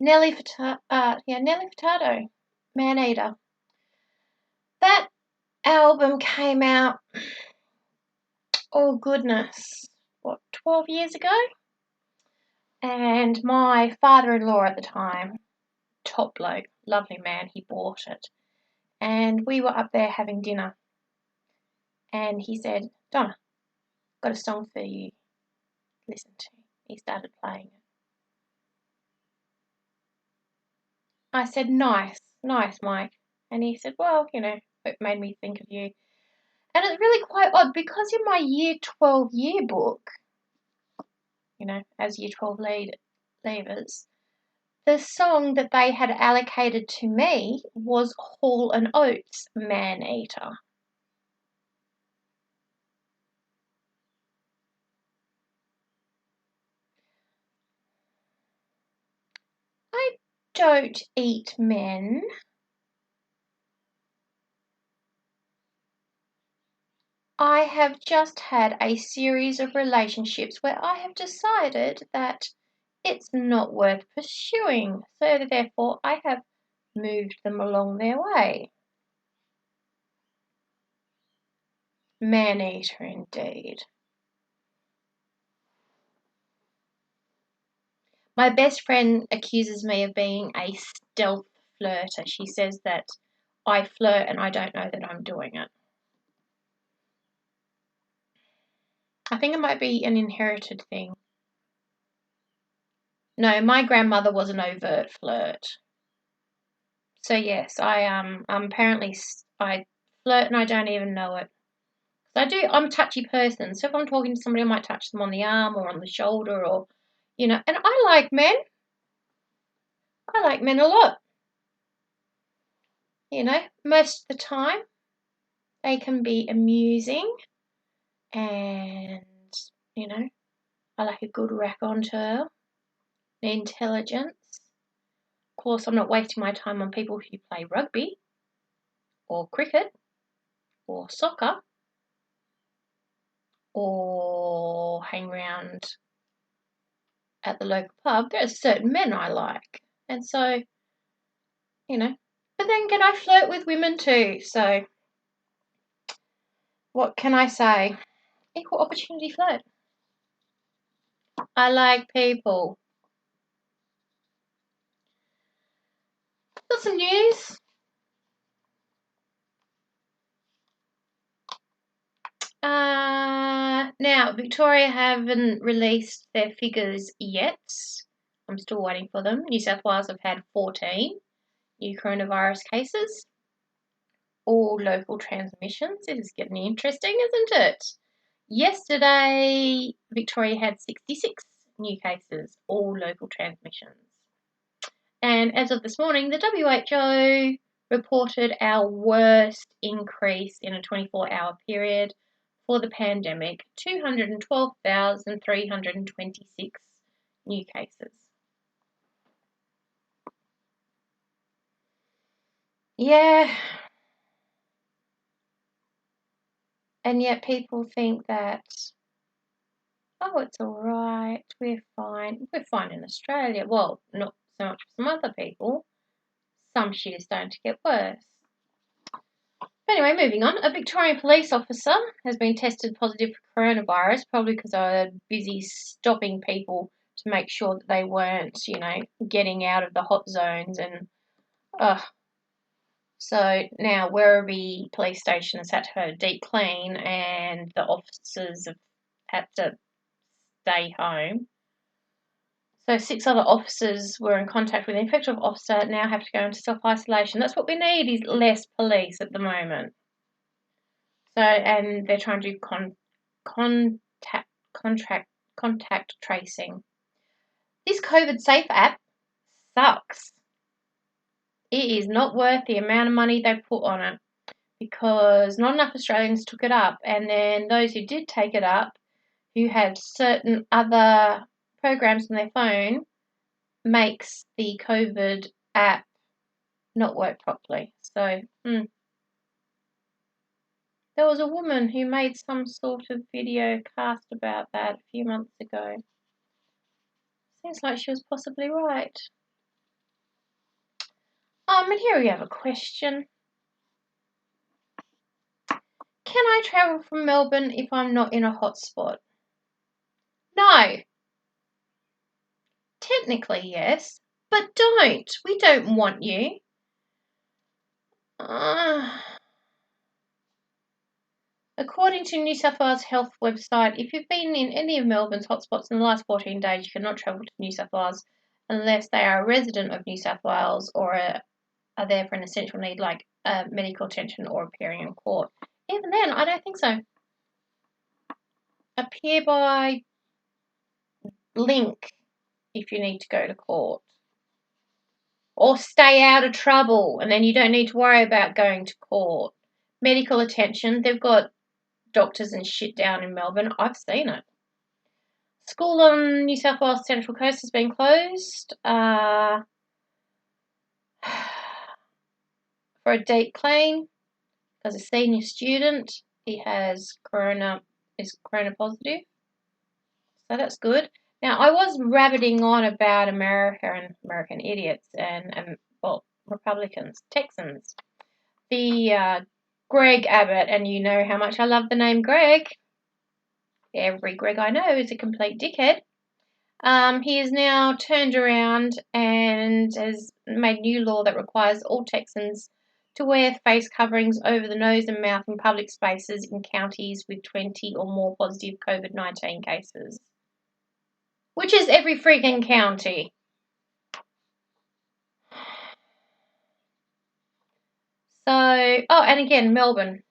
Nelly Furtado, Maneater. That album came out, oh goodness, what, 12 years ago? And my father-in-law at the time, top bloke, lovely man, he bought it. And we were up there having dinner. And he said, Donna, got a song for you. Listen to. He started playing it. I said, nice, Mike. And he said, well, it made me think of you. And it's really quite odd because in my Year 12 yearbook, as Year 12 leavers, the song that they had allocated to me was Hall & Oates' Maneater. I don't eat men. I have just had a series of relationships where I have decided that it's not worth pursuing, so therefore I have moved them along their way. Maneater indeed. My best friend accuses me of being a stealth flirter. She says that I flirt and I don't know that I'm doing it. I think it might be an inherited thing. No, my grandmother was an overt flirt. So yes, I'm I flirt and I don't even know it. I'm a touchy person, so if I'm talking to somebody I might touch them on the arm or on the shoulder or and I like men. I like men a lot. Most of the time they can be amusing and I like a good raconteur, intelligence. Of course, I'm not wasting my time on people who play rugby or cricket or soccer or hang around at the local pub. There are certain men I like. And so, but then again, I flirt with women too. So, what can I say? Equal opportunity flirt. I like people. Got some news. Now, Victoria haven't released their figures yet. I'm still waiting for them. New South Wales have had 14 new coronavirus cases. All local transmissions. This is getting interesting, isn't it? Yesterday, Victoria had 66 new cases, all local transmissions. And as of this morning, the WHO reported our worst increase in a 24-hour period for the pandemic, 212,326 new cases. Yeah. And yet people think that, oh, it's all right, we're fine. We're fine in Australia. Well, not so much for some other people. Some shit is starting to get worse. Anyway, moving on. A Victorian police officer has been tested positive for coronavirus, probably because they were busy stopping people to make sure that they weren't, getting out of the hot zones. And, so now Werribee police station has had to have a deep clean and the officers have had to stay home. So 6 other officers were in contact with the infected officer, now have to go into self-isolation. That's what we need, is less police at the moment. So, and they're trying to do contact tracing. This COVID Safe app sucks. It is not worth the amount of money they put on it because not enough Australians took it up. And then those who did take it up, who had certain other programs on their phone, makes the COVID app not work properly. So, there was a woman who made some sort of video cast about that a few months ago. Seems like she was possibly right. And here we have a question. Can I travel from Melbourne if I'm not in a hotspot? No. Technically, yes, but don't. We don't want you. According to New South Wales Health website, if you've been in any of Melbourne's hotspots in the last 14 days, you cannot travel to New South Wales unless they are a resident of New South Wales or are there for an essential need like medical attention or appearing in court. Even then, I don't think so. Appear by link if you need to go to court. Or stay out of trouble, and then you don't need to worry about going to court. Medical attention, they've got doctors and shit down in Melbourne. I've seen it. School on New South Wales Central Coast has been closed for a deep clean because a senior student, he is corona positive. So that's good. Now, I was rabbiting on about America and American idiots and Republicans, Texans. The Greg Abbott, and you know how much I love the name Greg. Every Greg I know is a complete dickhead. He has now turned around and has made new law that requires all Texans to wear face coverings over the nose and mouth in public spaces in counties with 20 or more positive COVID-19 cases. Which is every freaking county. So, and again, Melbourne.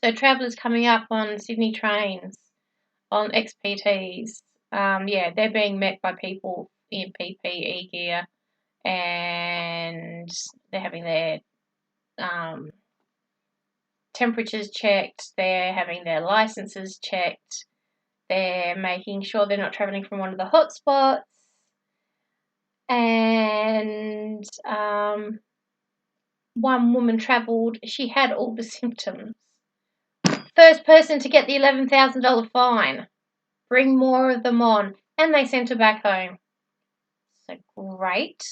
So travellers coming up on Sydney trains, on XPTs, they're being met by people in PPE gear, and they're having their temperatures checked, they're having their licenses checked, they're making sure they're not travelling from one of the hotspots, and one woman travelled, she had all the symptoms. First person to get the $11,000 fine. Bring more of them on. And they sent her back home. So great.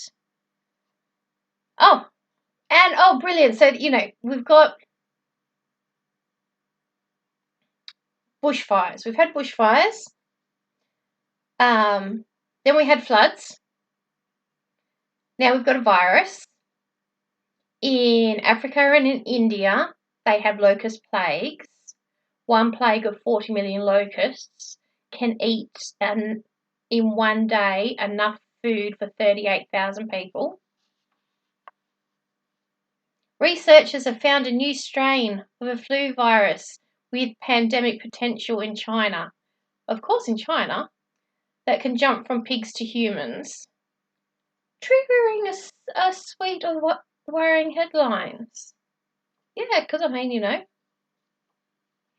Brilliant. So, we've got bushfires. We've had bushfires. Then we had floods. Now we've got a virus. In Africa and in India, they have locust plagues. One plague of 40 million locusts can eat in one day enough food for 38,000 people. Researchers have found a new strain of a flu virus with pandemic potential in China. Of course, in China, that can jump from pigs to humans, triggering a suite of worrying headlines. Yeah, because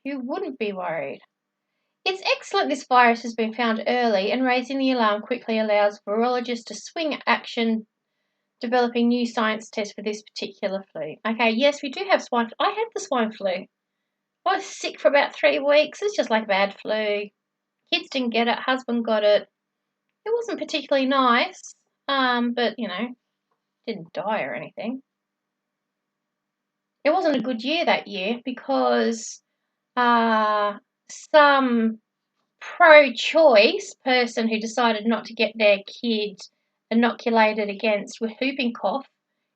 you wouldn't be worried. It's excellent this virus has been found early, and raising the alarm quickly allows virologists to swing action developing new science tests for this particular flu. Okay, yes, we do have swine flu. I had the swine flu. I was sick for about 3 weeks. It's just like bad flu. Kids didn't get it. Husband got it. It wasn't particularly nice, but, didn't die or anything. It wasn't a good year that year because some pro-choice person who decided not to get their kid inoculated against whooping cough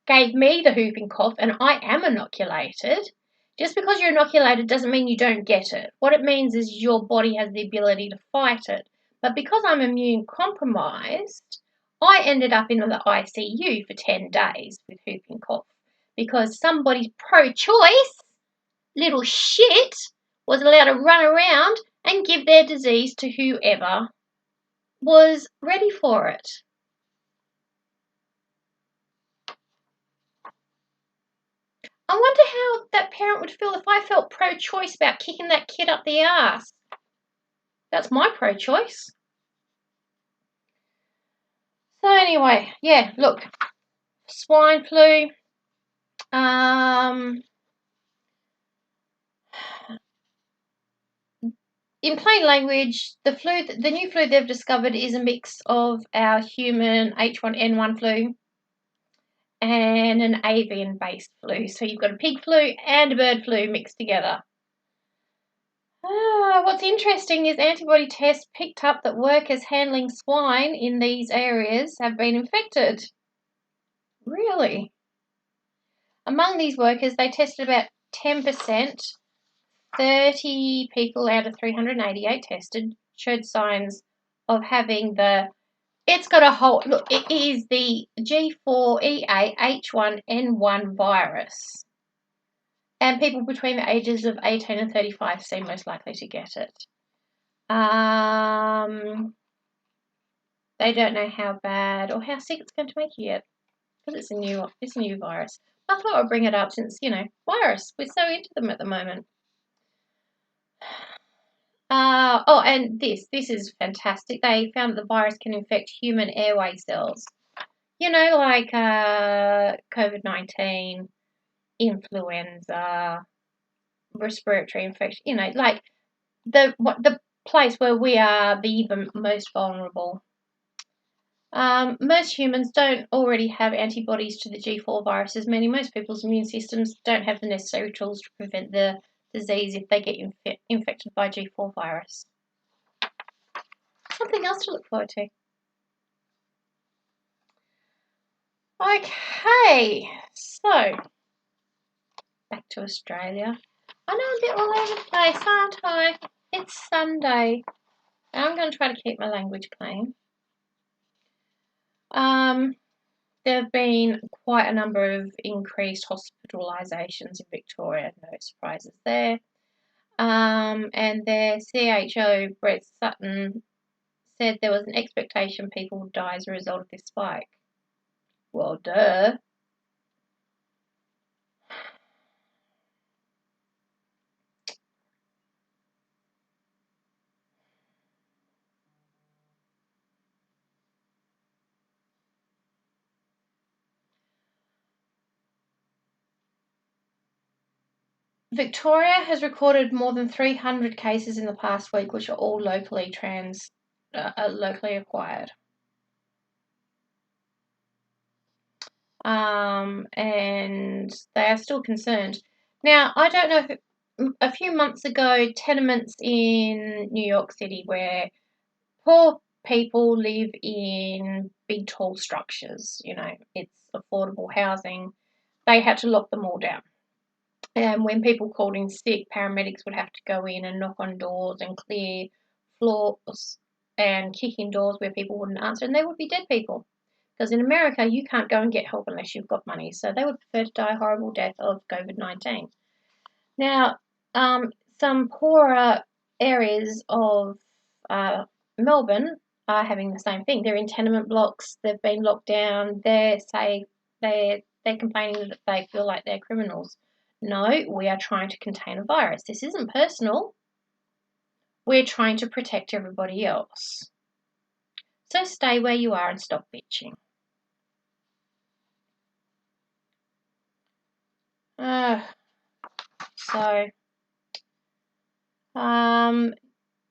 gave me the whooping cough, and I am inoculated. Just because you're inoculated doesn't mean you don't get it. What it means is your body has the ability to fight it. But because I'm immune compromised, I ended up in the ICU for 10 days with whooping cough because somebody's pro-choice little shit was allowed to run around and give their disease to whoever was ready for it. I wonder how that parent would feel if I felt pro-choice about kicking that kid up the arse. That's my pro-choice. So anyway, look, swine flu. In plain language, the new flu they've discovered is a mix of our human H1N1 flu and an avian-based flu. So you've got a pig flu and a bird flu mixed together. What's interesting is antibody tests picked up that workers handling swine in these areas have been infected. Really? Among these workers, they tested about 10%. 30 people out of 388 tested showed signs of having it's got a whole, look, it is the G4EA-H1N1 virus. And people between the ages of 18 and 35 seem most likely to get it. They don't know how bad or how sick it's going to make you yet, because it's a new virus. I thought I'd bring it up since, virus. We're so into them at the moment. And this is fantastic. They found that the virus can infect human airway cells. Like COVID-19, influenza, respiratory infection. Like the place where we are the most vulnerable. Most humans don't already have antibodies to the G4 viruses, meaning most people's immune systems don't have the necessary tools to prevent the disease if they get infected by G4 virus. Something else to look forward to. Okay, so back to Australia. I know I'm a bit all over the place, aren't I? It's Sunday, and I'm going to try to keep my language clean. There have been quite a number of increased hospitalisations in Victoria, no surprises there. And their CHO, Brett Sutton, said there was an expectation people would die as a result of this spike. Well, duh. Victoria has recorded more than 300 cases in the past week, which are all locally acquired. And they are still concerned. Now, I don't know if a few months ago, tenements in New York City where poor people live in big, tall structures, it's affordable housing, they had to lock them all down. And when people called in sick, paramedics would have to go in and knock on doors and clear floors and kick in doors where people wouldn't answer, and they would be dead people. Because in America, you can't go and get help unless you've got money. So they would prefer to die a horrible death of COVID-19. Now, some poorer areas of Melbourne are having the same thing. They're in tenement blocks. They've been locked down. They're complaining that they feel like they're criminals. No, we are trying to contain a virus. This isn't personal. We're trying to protect everybody else. So stay where you are and stop bitching.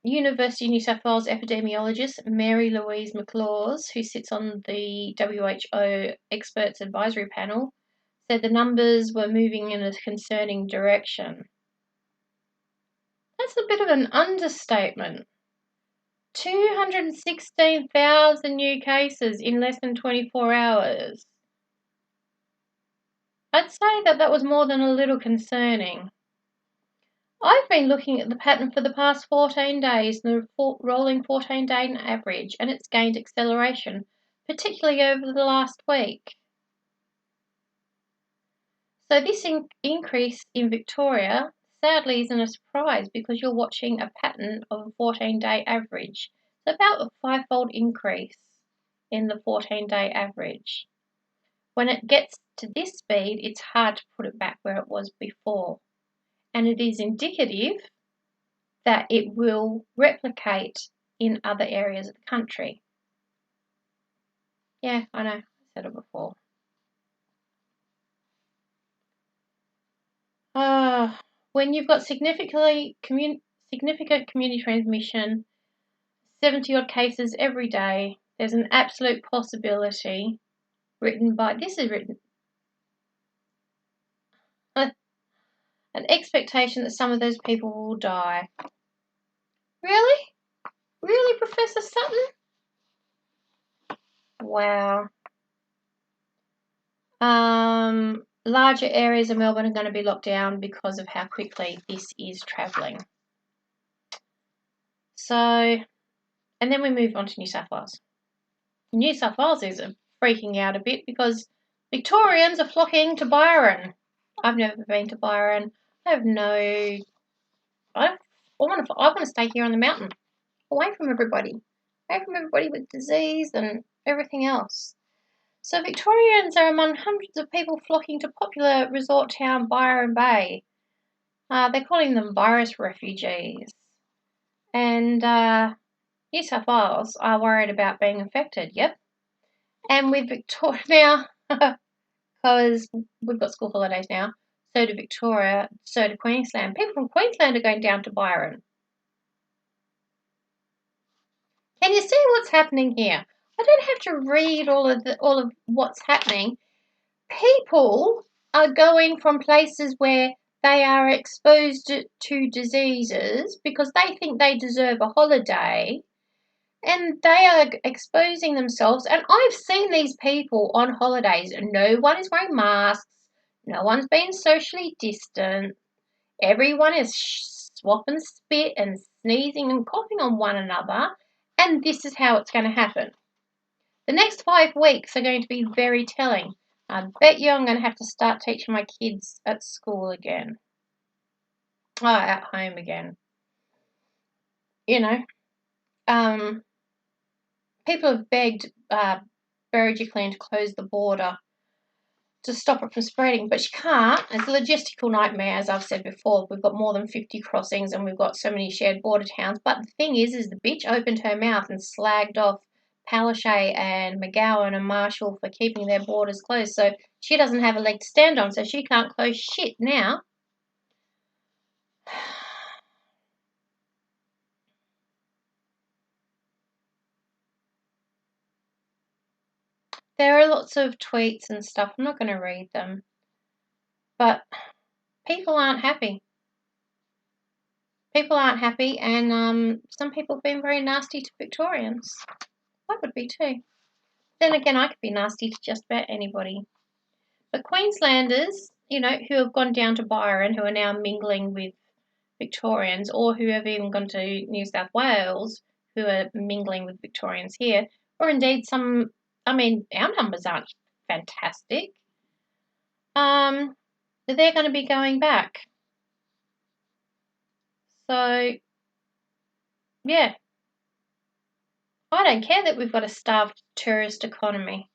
University of New South Wales epidemiologist Mary Louise McLaws, who sits on the WHO Experts Advisory Panel, said the numbers were moving in a concerning direction. That's a bit of an understatement. 216,000 new cases in less than 24 hours. I'd say that was more than a little concerning. I've been looking at the pattern for the past 14 days, the rolling 14-day average, and it's gained acceleration, particularly over the last week. So this increase in Victoria sadly isn't a surprise because you're watching a pattern of a 14-day average. It's about a 5-fold increase in the 14-day average. When it gets to this speed, it's hard to put it back where it was before. And it is indicative that it will replicate in other areas of the country. Yeah, I know, I said it before. When you've got significant community transmission, 70-odd cases every day, there's an absolute possibility, this is written An expectation that some of those people will die. Really? Really, Professor Sutton? Wow. Larger areas of Melbourne are going to be locked down because of how quickly this is travelling. So, and then we move on to New South Wales. New South Wales is freaking out a bit because Victorians are flocking to Byron. I've never been to Byron. I want to stay here on the mountain, away from everybody with disease and everything else. So Victorians are among hundreds of people flocking to popular resort town Byron Bay. They're calling them virus refugees. And New South Wales are worried about being infected, yep. And with Victoria now, because we've got school holidays now, so do Victoria, so do Queensland. People from Queensland are going down to Byron. Can you see what's happening here? I don't have to read all of what's happening. People are going from places where they are exposed to diseases because they think they deserve a holiday, and they are exposing themselves. And I've seen these people on holidays. No one is wearing masks. No one's being socially distant. Everyone is swap and spit and sneezing and coughing on one another. And this is how it's going to happen. The next 5 weeks are going to be very telling. I bet you I'm going to have to start teaching my kids at school again. Oh, at home again. You know, people have begged Berejiklian to close the border to stop it from spreading, but she can't. It's a logistical nightmare, as I've said before. We've got more than 50 crossings and we've got so many shared border towns. But the thing is the bitch opened her mouth and slagged off Palaszczuk and McGowan and Marshall for keeping their borders closed. So she doesn't have a leg to stand on, so she can't close shit now. There are lots of tweets and stuff. I'm not going to read them. But people aren't happy. People aren't happy, and some people have been very nasty to Victorians. I would be too. Then again, I could be nasty to just about anybody. But Queenslanders, who have gone down to Byron, who are now mingling with Victorians, or who have even gone to New South Wales, who are mingling with Victorians here, or indeed our numbers aren't fantastic. They're going to be going back. So, yeah. I don't care that we've got a starved tourist economy.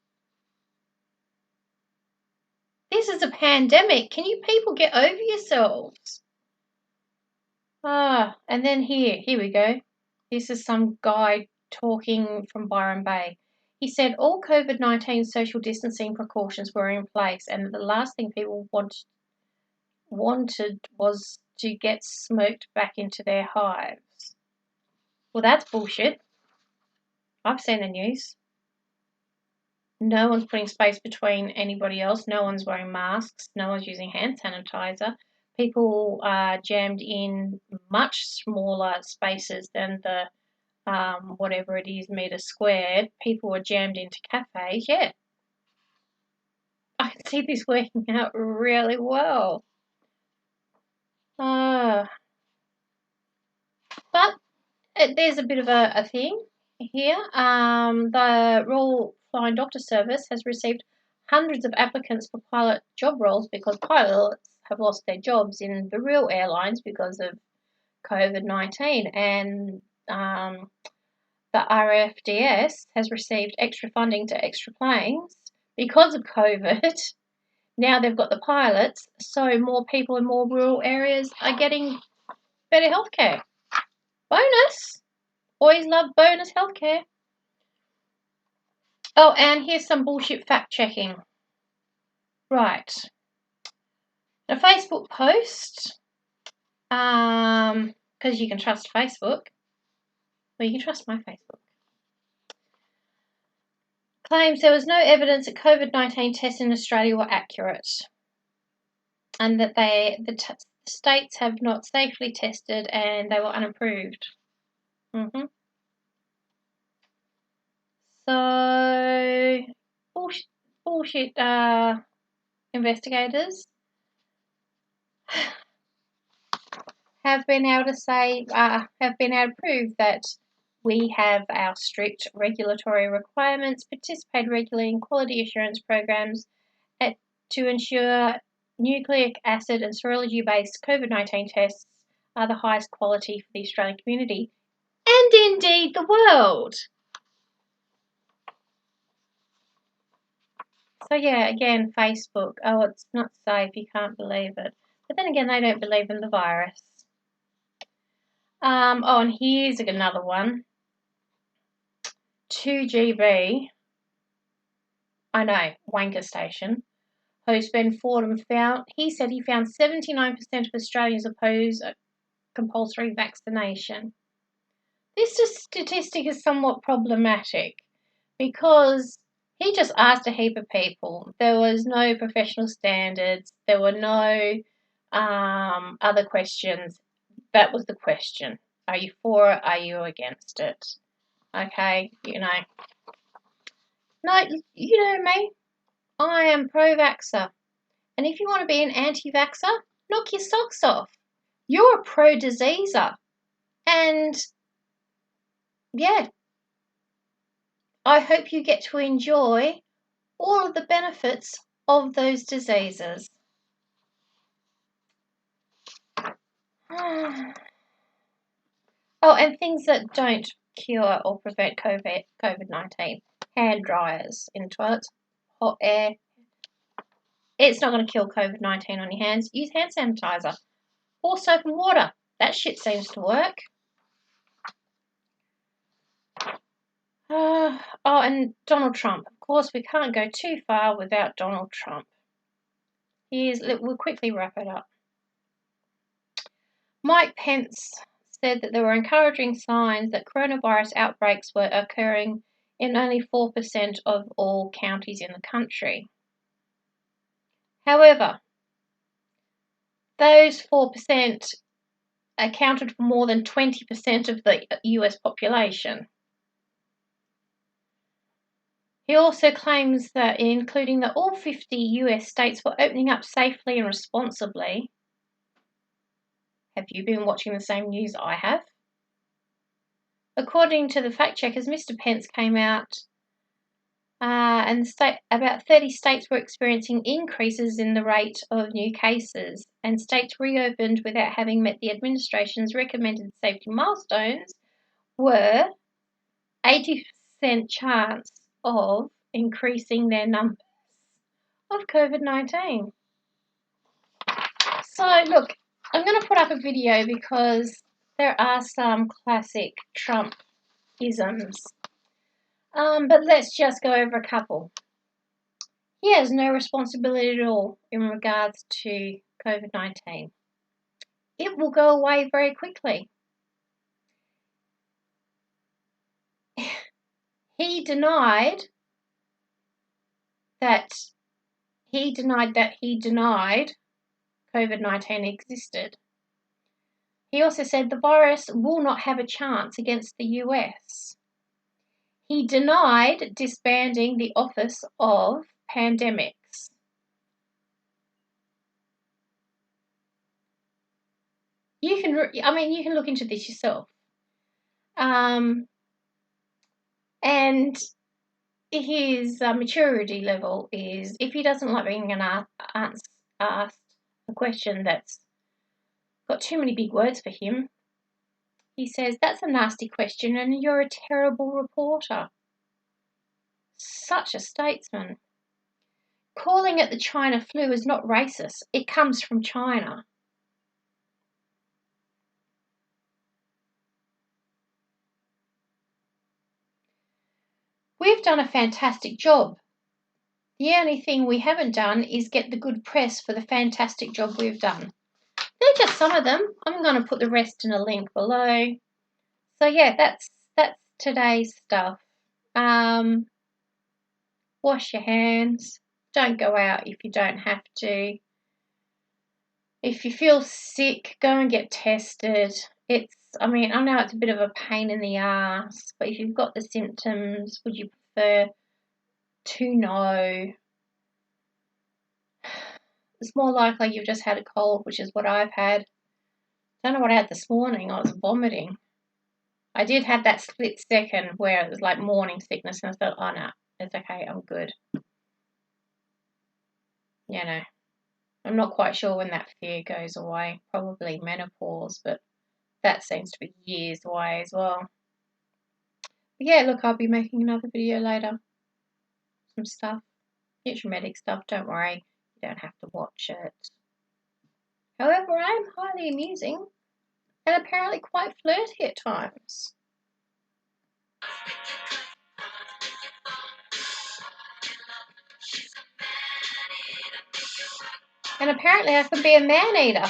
This is a pandemic. Can you people get over yourselves? And then here we go. This is some guy talking from Byron Bay. He said all COVID-19 social distancing precautions were in place, and the last thing people wanted was to get smoked back into their hives. Well, that's bullshit. I've seen the news. No one's putting space between anybody else. No one's wearing masks. No one's using hand sanitizer. People are jammed in much smaller spaces than the whatever it is, metre squared. People are jammed into cafes. Yeah, I can see this working out really well. But there's a bit of a thing here. The Royal Flying Doctor Service has received hundreds of applicants for pilot job roles because pilots have lost their jobs in the real airlines because of COVID-19, and the RFDS has received extra funding to extra planes because of COVID. Now they've got the pilots, so more people in more rural areas are getting better healthcare. Bonus! Always love bonus healthcare. Oh, and here's some bullshit fact checking. Right. A Facebook post, because you can trust Facebook. Well, you can trust my Facebook. Claims there was no evidence that COVID-19 tests in Australia were accurate, and that the states have not safely tested and they were unapproved. So, bullshit investigators have been able to prove that we have our strict regulatory requirements, participate regularly in quality assurance programs to ensure nucleic acid and serology-based COVID-19 tests are the highest quality for the Australian community and indeed the world. So yeah, again, Facebook, oh, it's not safe, you can't believe it. But then again, they don't believe in the virus. Oh, and here's another one. 2GB, I know, wanker station. Host Ben Fordham he said he found 79% of Australians oppose compulsory vaccination. This statistic is somewhat problematic because he just asked a heap of people. There was no professional standards. There were no other questions. That was the question. Are you for it? Are you against it? Okay, No, you know me. I am pro-vaxxer. And if you want to be an anti-vaxxer, knock your socks off. You're a pro-diseaser. And, yeah, I hope you get to enjoy all of the benefits of those diseases. Oh, and things that don't cure or prevent COVID-19. Hand dryers in toilets, hot air. It's not going to kill COVID-19 on your hands. Use hand sanitizer or soap and water. That shit seems to work. Oh, and Donald Trump. Of course, we can't go too far without Donald Trump. We'll quickly wrap it up. Mike Pence said that there were encouraging signs that coronavirus outbreaks were occurring in only 4% of all counties in the country. However, those 4% accounted for more than 20% of the US population. He also claims that, including that all 50 US states were opening up safely and responsibly. Have you been watching the same news I have? According to the fact checkers, Mr. Pence came out and about 30 states were experiencing increases in the rate of new cases, and states reopened without having met the administration's recommended safety milestones were 80% chance of increasing their numbers of COVID-19. So look, I'm going to put up a video because there are some classic Trump-isms. But let's just go over a couple. He has no responsibility at all in regards to COVID-19. It will go away very quickly. He denied that COVID-19 existed. He also said the virus will not have a chance against the US. He denied disbanding the Office of Pandemics. You can look into this yourself. And his maturity level is, if he doesn't like being asked a question that's got too many big words for him, he says, "That's a nasty question and you're a terrible reporter." Such a statesman. Calling it the China flu is not racist. It comes from China. We've done a fantastic job. The only thing we haven't done is get the good press for the fantastic job we've done. They're just some of them. I'm going to put the rest in a link below. So yeah, that's today's stuff. Wash your hands. Don't go out if you don't have to. If you feel sick, go and get tested. I mean, I know it's a bit of a pain in the ass, but if you've got the symptoms, would you prefer to know? It's more likely you've just had a cold, which is what I've had. I don't know what I had this morning. I was vomiting. I did have that split second where it was like morning sickness, and I thought, oh no, it's okay, I'm good. You know, I'm not quite sure when that fear goes away. Probably menopause, but that seems to be years away as well. But yeah, look, I'll be making another video later. Some stuff. It's dramatic stuff, don't worry. You don't have to watch it. However, I am highly amusing and apparently quite flirty at times. And apparently I can be a man-eater.